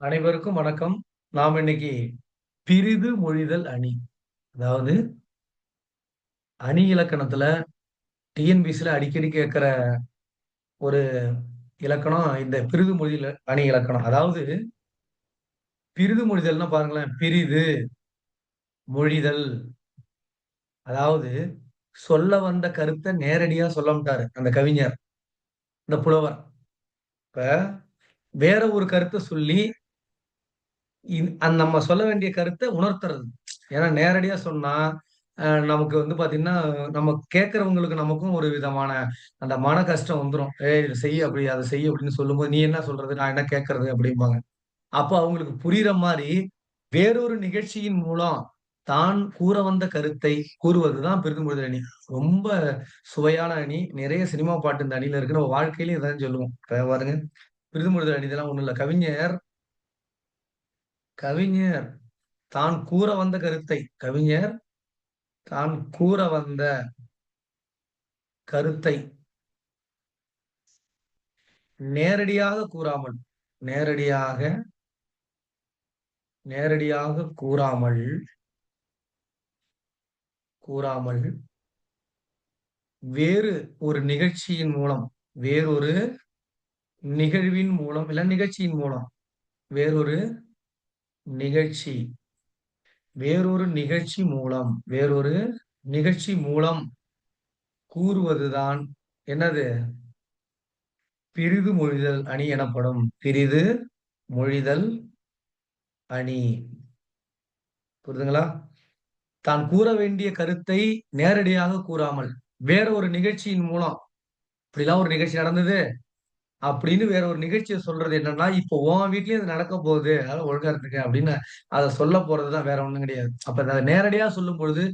அனைவருக்கும் வணக்கம். நாம் இன்னைக்கு பிரிது மொழிதல் அணி. அதாவது அணி இலக்கணத்துல டிஎன்பிசில அடிக்கடி கேட்கிற ஒரு இலக்கணம் இந்த பிரிது மொழிதல் அணி இலக்கணம். அதாவது பிரிது மொழிதல்னா பாருங்களேன். பிரிது மொழிதல். அதாவது சொல்ல வந்த கருத்த நேரடியா சொல்லமாட்டாரு அந்த கவிஞர், இந்த புலவர். இப்ப வேற ஒரு கருத்த சொல்லி நம்ம சொல்ல வேண்டிய கருத்த உணர்த்துறது. ஏன்னா நேரடியா சொன்னா, நமக்கு பாத்தீங்கன்னா, நம்ம கேட்கிறவங்களுக்கு நமக்கும் ஒரு விதமான அந்த மன கஷ்டம் வந்துரும். "ஏய் இத செய் அப்படி, அத செய்" அப்படின்னு சொல்லும்போது, "நீ என்ன சொல்றது? நான் என்ன கேட்கறது?" அப்படிம்பாங்க. அப்ப அவங்களுக்கு புரியிற மாரி, வேறொரு நிகழ்ச்சியின் மூலம் தான் கூற வந்த கருத்தை கூறுவதுதான் பெரிதும் அணி. ரொம்ப சுவையான அணி. நிறைய சினிமா பாட்டு இந்த அணியில இருக்கு. நம்ம வாழ்க்கையிலயும் இதான் சொல்லுவோம். இப்ப பாருங்க, பெரிதும் அணி இதெல்லாம் ஒண்ணும் இல்ல. கவிஞர் தான் கூற வந்த கருத்தை கவிஞர் தான் கூற வந்த கருத்தை நேரடியாக கூறாமல் நேரடியாக நேரடியாக கூறாமல் வேறு ஒரு நிகழ்ச்சியின் மூலம் வேறொரு நிகழ்வின் மூலம் இல்ல நிகழ்ச்சியின் மூலம் வேறொரு நிகழ்ச்சி வேறொரு நிகழ்ச்சி மூலம் கூறுவதுதான் என்னது பிரிது மொழிதல் அணி எனப்படும். பிரிது மொழிதல் அணி. புரியுதுங்களா? தான் கூற வேண்டிய கருத்தை நேரடியாக கூறாமல், வேற ஒரு நிகழ்ச்சியின் மூலம், "இப்படிலாம் ஒரு நிகழ்ச்சி நடந்தது" அப்படின்னு வேற ஒரு நிகழ்ச்சிய சொல்றது என்னன்னா, இப்போ உன் வீட்லயும் இது நடக்க போகுது. அதனால ஒழுங்கா இருந்துக்க அப்படின்னு அத சொல்ல போறது தான், வேற ஒண்ணும் கிடையாது. அப்ப அத நேரடியா சொல்லும் பொழுது,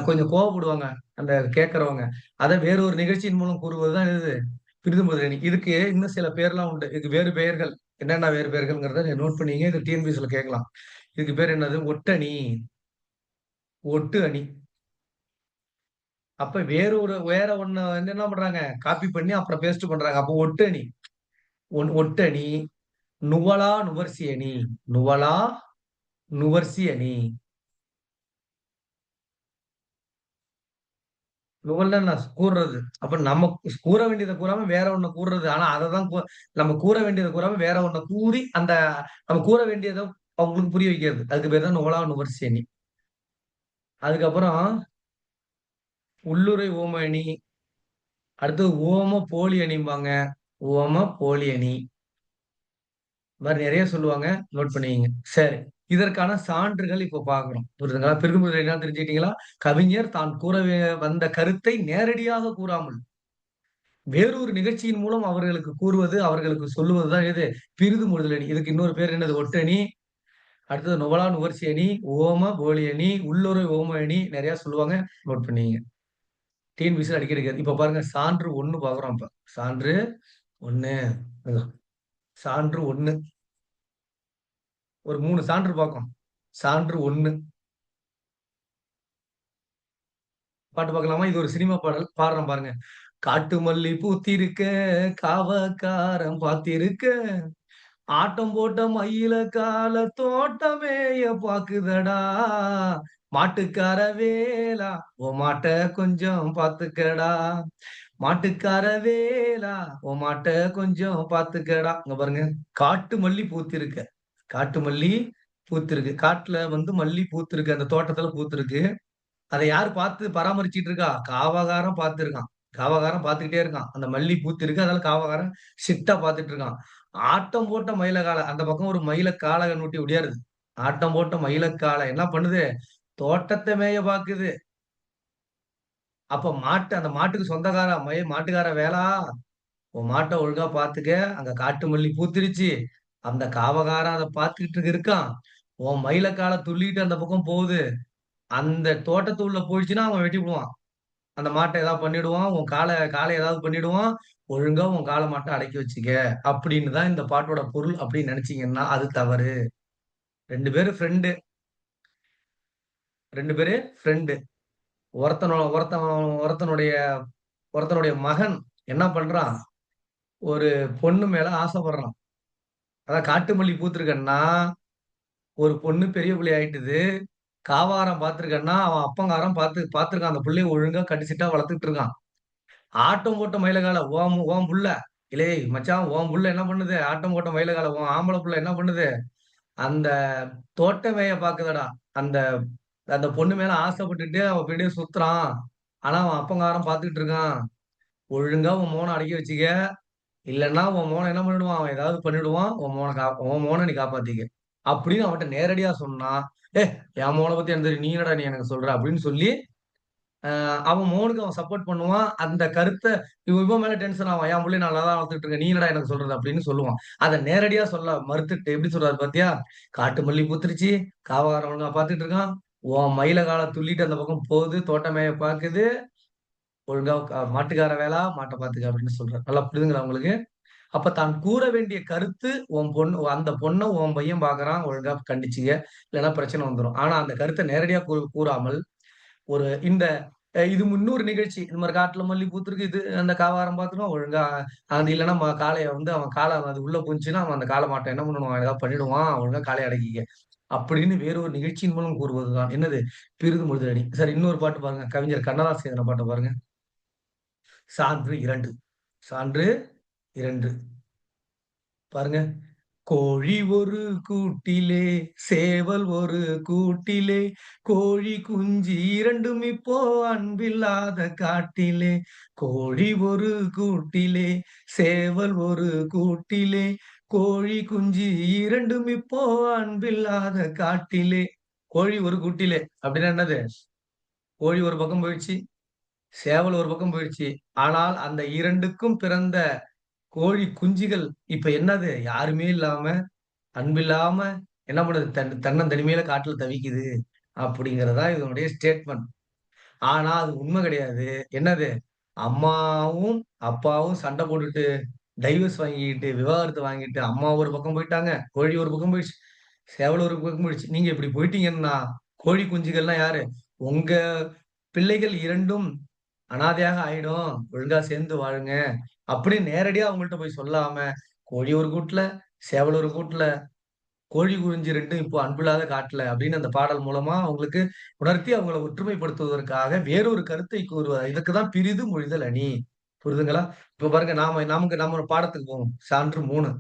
கொஞ்சம் கோவப்படுவாங்க அந்த கேட்கிறவங்க. அத வேற ஒரு நிகழ்ச்சியின் மூலம் கூறுவது தான் இது பிரிதுமொழினி. இதுக்கு இன்னும் சில பேர்லாம் உண்டு. இதுக்கு வேறு பெயர்கள். என்னென்ன வேறு பெயர்கள்ங்கிறத நோட் பண்ணீங்க. இது டிஎன்பிஎஸ்சில கேட்கலாம். இதுக்கு பேர் என்னது? ஒட்டணி, ஒட்டு அணி. அப்ப வேற ஒண்ண என்ன பண்றாங்க? காப்பி பண்ணி அப்புறம் பேஸ்ட் பண்றாங்க. அப்போ ஒட்டணி. ஒட்டணி, நுவலா நுவர்சி அணி. நுவலா நுவர்சி அணி. நுவல்னா என்ன? கூறுறது. அப்ப நம்ம கூற வேண்டியத கூறாம வேற ஒண்ண கூறுறது. ஆனா அததான் நம்ம கூற வேண்டியத கூறாம வேற ஒண்ண கூறி, அந்த நம்ம கூற வேண்டியத அவங்களுக்கு புரிய வைக்கிறது. அதுக்கு பேர் தான் நுவலா நுவர்சி அணி. அதுக்கப்புறம் உள்ளுறை ஓம அணி. அடுத்தது ஓம போலி அணிம்பாங்க. ஓம போலி அணி. இந்த மாரி நெறைய சொல்லுவாங்க. நோட் பண்ணிக்கங்க. சரி. இதற்கான சான்றுகள் இப்போ பார்க்கிறோம். புரியுதுங்களா? பிருகுமுறை என்ன தெரிஞ்சுக்கிட்டீங்களா? கவிஞர் தான் கூற வந்த கருத்தை நேரடியாக கூறாமல், வேறொரு நிகழ்ச்சியின் மூலம் அவர்களுக்கு கூறுவது, அவர்களுக்கு சொல்லுவது தான் எது? பிரிது மொழிதல் அணி. இதுக்கு இன்னொரு பேர் என்னது? ஒட்டணி. அடுத்தது நுவலா நுவர்சி அணி, ஓம போலி அணி, உள்ளுறை ஓம அணி நெறைய சொல்லுவாங்க. நோட் பண்ணிக்கங்க. டிஎன்பிசில அடிக்கடி இப்ப பாருங்க சான்று 1 பார்க்கிறோம் இப்ப. சான்று 1. சான்று 1. ஒரு 3 சான்று பார்ப்போம். சான்று 1. பாட்டு பார்க்கலாமா? இது ஒரு சினிமா பாடல். பாடுறேன் பாருங்க. காட்டு மல்லி பூத்திருக்க, காவக்காரன் பாத்திருக்க, ஆட்டம் போட்ட மயில கால தோட்டமேய பாக்குதடா. மாட்டுக்கார வேலா, உன் மாட்ட கொஞ்சம் பாத்துக்கடா. மாட்டுக்கார வேலா, உன் மாட்ட கொஞ்சம் பாத்துக்கடா. இங்க பாருங்க. காட்டு மல்லி பூத்திருக்க. காட்டு மல்லி பூத்திருக்கு. காட்டுல மல்லி பூத்திருக்கு. அந்த தோட்டத்துல பூத்திருக்கு. அத யாரு பார்த்து பராமரிச்சுட்டு இருக்கா? காவகாரன் பார்த்துருக்கான். காவகாரன் பார்த்துக்கிட்டே இருக்கான். அந்த மல்லி பூத்திருக்கு. அதனால காவகாரன் சிட்டா பார்த்துட்டு இருக்கான். ஆட்டம் போட்ட மயிலகால அந்த பக்கம் ஒரு மயில காள கண்ணுட்டி ஓடியாருது. ஆட்டம் போட்ட மயிலக்காள என்ன பண்ணுது? தோட்டத்த மேய பாக்குது. அப்ப அந்த மாட்டுக்கு சொந்தக்கார மாட்டுக்கார வேலா, உன் மாட்ட ஒழுங்கா பார்த்துக்க. அங்க காட்டு மல்லி பூத்திருச்சு. அந்த காவகாரன் அத பார்த்துக்கிட்டு இருக்கான். உன் மயிலக்கால துள்ளிட்டு அந்த பக்கம் போகுது. அந்த தோட்டத்து உள்ள போயிடுச்சுன்னா அவன் வெட்டிப்புடுவான். அந்த மாட்ட ஏதாவது பண்ணிடுவான். உன் கால ஏதாவது பண்ணிடுவான். ஒழுங்கா உன் கால மாட்ட அடக்கி வச்சுக்க. அப்படின்னு தான் இந்த பாட்டோட பொருள் அப்படின்னு நெனச்சீங்கன்னா, அது தவறு. 2 பேரும் ஃப்ரெண்டு. 2 பேரு ஃப்ரெண்டு. ஒருத்தனோ ஒருத்தன் ஒருத்தனுடைய ஒருத்தனுடைய மகன் என்ன பண்றான்? ஒரு பொண்ணு மேல ஆசைப்படுறான். அதான் காட்டு மல்லி பூத்திருக்கன்னா, ஒரு பொண்ணு பெரிய புள்ளை ஆயிட்டுது. காவாரம் பார்த்திருக்கன்னா, அவன் அப்பங்காரன் பார்த்திருக்கான். அந்த புள்ளைய ஒழுங்கா கடிச்சிட்டா வளர்த்துட்டு இருக்கான். ஆட்டம் போட்ட மயிலகால உன் புள்ள. "இலேய் மச்சான் உன் புள்ள என்ன பண்ணுது? ஆட்டம் போட்ட மயிலகால உன் ஆம்பள புள்ள என்ன பண்ணுது? அந்த தோட்ட மேய பாக்குதடா. அந்த அந்த பொண்ணு மேல ஆசைப்பட்டுட்டு அவன் பின்னாடியே சுத்துறான். ஆனா அவன் அப்பங்காரன் பார்த்துக்கிட்டு இருக்கான். ஒழுங்கா உன் மோன அடக்கி வச்சுக்க. இல்லன்னா உன் மோன என்ன பண்ணிடுவான்? அவன் ஏதாவது பண்ணிடுவான். உன் மோன நீ காப்பாத்திக்க." அப்படின்னு அவன்ட்ட நேரடியா சொன்னா, "ஏய் என் மோன பத்தி எனக்கு தெரியும். நீ என்னடா நீ எனக்கு சொல்ற?" அப்படின்னு சொல்லி அவன் மோனுக்கு அவன் சப்போர்ட் பண்ணுவான். அந்த கருத்த இவன் மேல டென்ஷன் ஆவான். என் புள்ளைய நான் நல்லா தான் வளர்த்துட்டு இருக்கேன். நீ என்னடா எனக்கு சொல்றது? அப்படின்னு சொல்லுவான். அத நேரடியா சொல்ல மறுத்துட்டு எப்படி சொல்றாரு பாத்தியா? காட்டு மல்லி பூத்துருச்சு. காவக்காரன் ஒழுங்கா பாத்துட்டு இருக்கான். உன் மயில கால துள்ளிட்டு அந்த பக்கம் போகுது. தோட்ட மேய பாக்குது. ஒழுங்கா மாட்டுக்கார வேலா, மாட்ட பாத்துக்க அப்படின்னு சொல்றாரு. நல்லா புரியுதுங்களா உங்களுக்கு? அப்ப தான் கூற வேண்டிய கருத்து உன் பொண்ணு அந்த பொண்ண உன் பையன் பாக்குறான். ஒழுங்கா கண்டிச்சுக்க. இல்லன்னா பிரச்சனை வந்துரும். ஆனா அந்த கருத்த நேரடியா கூறாமல் ஒரு இந்த இது இன்னொரு நிகழ்ச்சி. இந்த மாரி காட்டுல மல்லி பூத்திருக்கு. இது அந்த காவாரம் பார்த்துருவான். ஒழுங்கா அது இல்லன்னா காளைய வந்து அவன் அது உள்ள புந்துச்சுன்னா, அவன் அந்த காள மாட்ட என்ன பண்ணுவான்? ஏதாவது பண்ணிடுவான். ஒழுங்கா காளைய அடக்கிக்க. அப்படின்னு வேற ஒரு நிகழ்ச்சியின் மூலம் கூறுவதுதான். என்னது? பிறிது முழுதடி. சரி இன்னொரு பாட்டு பாருங்க. கவிஞர் கண்ணதாசன் எழுதின பாட்ட பாருங்க. சான்று 2 சான்று 2 பாருங்க. கோழி ஒரு கூட்டிலே, சேவல் ஒரு கூட்டிலே, கோழி குஞ்சு இரண்டும் இப்போ அன்பில்லாத காட்டிலே. கோழி ஒரு கூட்டிலே, சேவல் ஒரு கூட்டிலே, கோழி குஞ்சு இரண்டும் இப்போ அன்பில்லாத காட்டிலே. கோழி ஒரு கூட்டிலே அப்படின்னா என்னது? கோழி ஒரு பக்கம் போயிடுச்சு, சேவல் ஒரு பக்கம் போயிடுச்சு. ஆனால் அந்த 2க்கும் பிறந்த கோழி குஞ்சுகள் இப்ப என்னது? யாருமே இல்லாம அன்பில்லாம என்ன பண்ணுது? தன்னந்தனிமையில காட்டுல தவிக்குது. அப்படிங்கிறது தான் இதனுடைய ஸ்டேட்மெண்ட். ஆனா, அது உண்மை கிடையாது. என்னது? அம்மாவும், அப்பாவும் சண்டை போட்டுட்டு, டைவர்ஸ் வாங்கிட்டு, விவாகரத்து வாங்கிட்டு, அம்மா ஒரு பக்கம் போயிட்டாங்க. கோழி ஒரு பக்கம் போயிடுச்சு. சேவல் ஒரு பக்கம் போயிடுச்சு. நீங்க இப்படி போயிட்டீங்கன்னா, கோழி குஞ்சுகள்லாம் யாரு? உங்க பிள்ளைகள் 2ம் அனாதையாக ஆயிடும். ஒழுங்கா சேர்ந்து வாழுங்க. அப்படின்னு நேரடியா அவங்கள்ட்ட போய் சொல்லாம, கோழி ஒரு கூட்ல, சேவல் ஒரு கூட்ல கோழி குஞ்சு 2ம் இப்போ அன்பில்லாத காட்டுல அப்படின்னு அந்த பாடல் மூலமா அவங்களுக்கு உணர்த்தி அவங்கள ஒற்றுமைப்படுத்துவதற்காக வேறொரு கருத்தை கூறுவார். இதுக்கு தான் பிரிது மொழிதல் அணி. புரியுதுங்களா? இப்ப பாருங்க நம்ம பாடத்துக்கு போவோம். சான்று 3.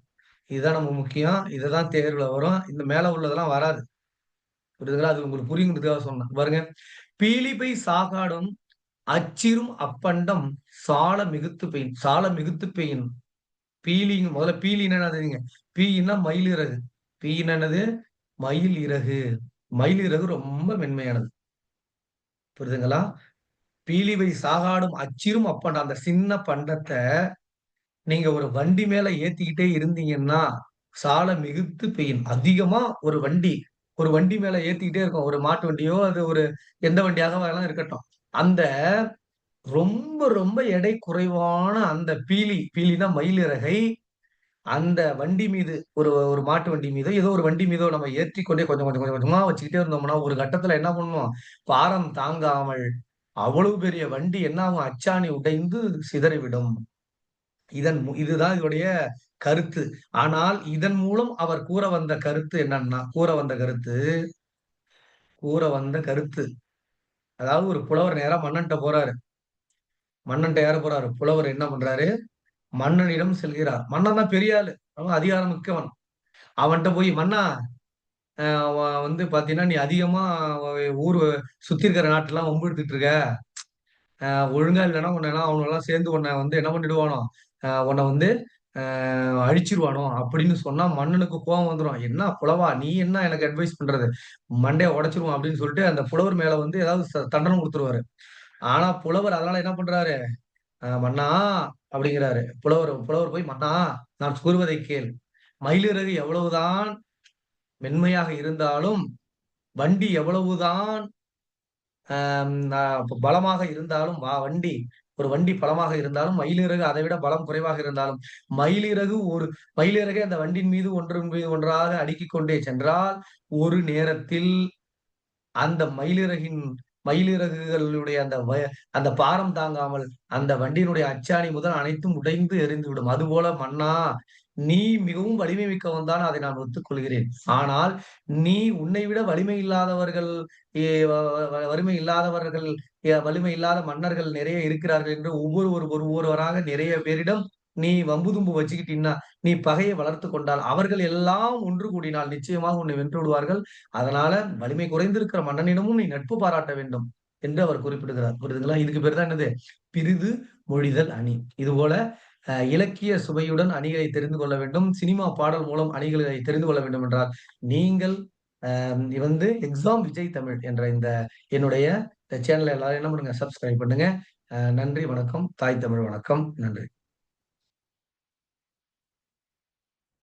இதுதான் நம்ம முக்கியம். இதுதான் தேர்வுல வரும். இந்த மேல உள்ளதெல்லாம் வராது. புரியுதுங்களா? அது உங்களுக்கு புரியுங்கிறதுக்காக சொன்னேன். பாருங்க. "பீலிபை சாகாடும் அச்சிரும் அப்பண்டம் சால மிகுத்து பெயின்." சால மிகுத்து பெயின். முதல்ல பீலின்னா என்னதுங்க? பீயின்னா மயிலிறகு. பீயின்னா என்னது? மயில் இறகு. மயில் இறகு ரொம்ப மென்மையானது. புரியுதுங்களா? "பீலிவை சாகாடும் அச்சிரும் அப்பண்டம்." அந்த சின்ன பண்டத்த நீங்க ஒரு வண்டி மேல ஏத்திக்கிட்டே இருந்தீங்கன்னா, சால மிகுத்து பெயின். அதிகமா ஒரு வண்டி மேல ஏத்திக்கிட்டே இருக்கோம். ஒரு மாட்டு வண்டியோ, அது ஒரு எந்த வண்டியாக வேணாலும் இருக்கட்டும். அந்த ரொம்ப, ரொம்ப எடை குறைவான அந்த பீலினா மயிலிறகை அந்த வண்டி மீது ஒரு மாட்டு வண்டி மீதோ, ஏதோ ஒரு வண்டி மீதோ நம்ம ஏற்றிக்கொண்டே கொஞ்சம் கொஞ்சம் கொஞ்சம் கொஞ்சமா வச்சுக்கிட்டே இருந்தோம்னா, ஒரு கட்டத்துல என்ன பண்ணும்? பாரம் தாங்காமல் அவ்வளவு பெரிய வண்டி என்ன ஆகும்? அச்சாணி உடைந்து சிதறிவிடும். இதுதான் இதனுடைய கருத்து. ஆனால் இதன் மூலம் அவர் கூற வந்த கருத்து அதாவது ஒரு புலவர் நேரா மன்னன்ட்ட போறாரு. மன்னன்ட்ட யாரு போறாரு? புலவர் என்ன பண்றாரு? மன்னனிடம் செல்கிறார். மன்னன் தான் பெரிய ஆளு. அவன் அதிகாரம் மிக்கவன். அவன்ட்ட போய், "மன்னா வந்து பாத்தீங்கன்னா, நீ அதிகமா ஊரு சுத்தி இருக்கிற நாட்டுலாம் வம்பு இழுத்துட்டு இருக்க. அ ஒழுங்கா இல்லன்னா உன்னலாம் அவனுங்கலாம் சேர்ந்து உன்ன வந்து என்ன பண்ணிடுவானோ, உன்ன வந்து அ அழிச்சிருவானோ அப்படின்னு சொன்னா மன்னனுக்கு கோவம் வந்துரும். "என்ன புலவா, நீ என்ன எனக்கு அட்வைஸ் பண்றது? மண்டைய உடைச்சுருவேன்" அப்படின்னு சொல்லிட்டு அந்த புலவர் மேல வந்து ஏதாவது தண்டனை குடுத்துருவாரு. ஆனா புலவர் அதனால என்ன பண்றாரு? "மன்னா" அப்படிங்கிறாரு. புலவர் போய், "மன்னா நான் கூறுவதை கேள். மயிலிறகு எவ்வளவுதான் மென்மையாக இருந்தாலும், வண்டி எவ்வளவுதான் பலமாக இருந்தாலும் ஒரு வண்டி பலமாக இருந்தாலும், மயிலிறகு அதைவிட பலம் குறைவாக இருந்தாலும், மயிலிறகு ஒரு மயிலிறகை அந்த வண்டியின் மீது ஒன்றன் மீது ஒன்றாக அடுக்கிக் கொண்டே சென்றால், ஒரு நேரத்தில் அந்த மயிலிறகின் மயிலிறகுகளுடைய அந்த பாரம் தாங்காமல் அந்த வண்டியினுடைய அச்சாணி முதல் அனைத்தும் உடைந்து எரிந்து விடும். அதுபோல மன்னா, நீ மிகவும் வலிமை மிக்கவன் தான், அதை நான் ஒத்துக்கொள்கிறேன். ஆனால் நீ உன்னை விட வலிமை இல்லாதவர்கள், எ வ வ வலிமை இல்லாதவர்கள், வலிமை இல்லாத மன்னர்கள் நிறைய இருக்கிறார்கள் என்று ஒவ்வொருவராக நிறைய பேரிடம் நீ வம்பு தும்பு வச்சுக்கிட்டீன்னா, நீ பகையை வளர்த்துக் கொண்டால், அவர்கள் எல்லாம் ஒன்று கூடினால் நிச்சயமாக உன்னை வென்று விடுவார்கள். அதனால வலிமை குறைந்திருக்கிற மன்னனிடமும் நீ நட்பு பாராட்ட வேண்டும் என்று அவர் குறிப்பிடுகிறார். புரியுதுங்களா? இதுக்கு பேர் தான் என்னது? பிறிது மொழிதல் அணி. இதுபோல இலக்கிய சுவையுடன் அணிகளை தெரிந்து கொள்ள வேண்டும். சினிமா பாடல் மூலம் அணிகளை தெரிந்து கொள்ள வேண்டும் என்றால், நீங்கள் வந்து எக்ஸாம் விஜய் தமிழ் என்ற இந்த என்னுடைய சேனலை எல்லாரும் என்ன பண்ணுங்க? சப்ஸ்கிரைப் பண்ணுங்க. நன்றி, வணக்கம். தாய் தமிழ் வணக்கம். நன்றி.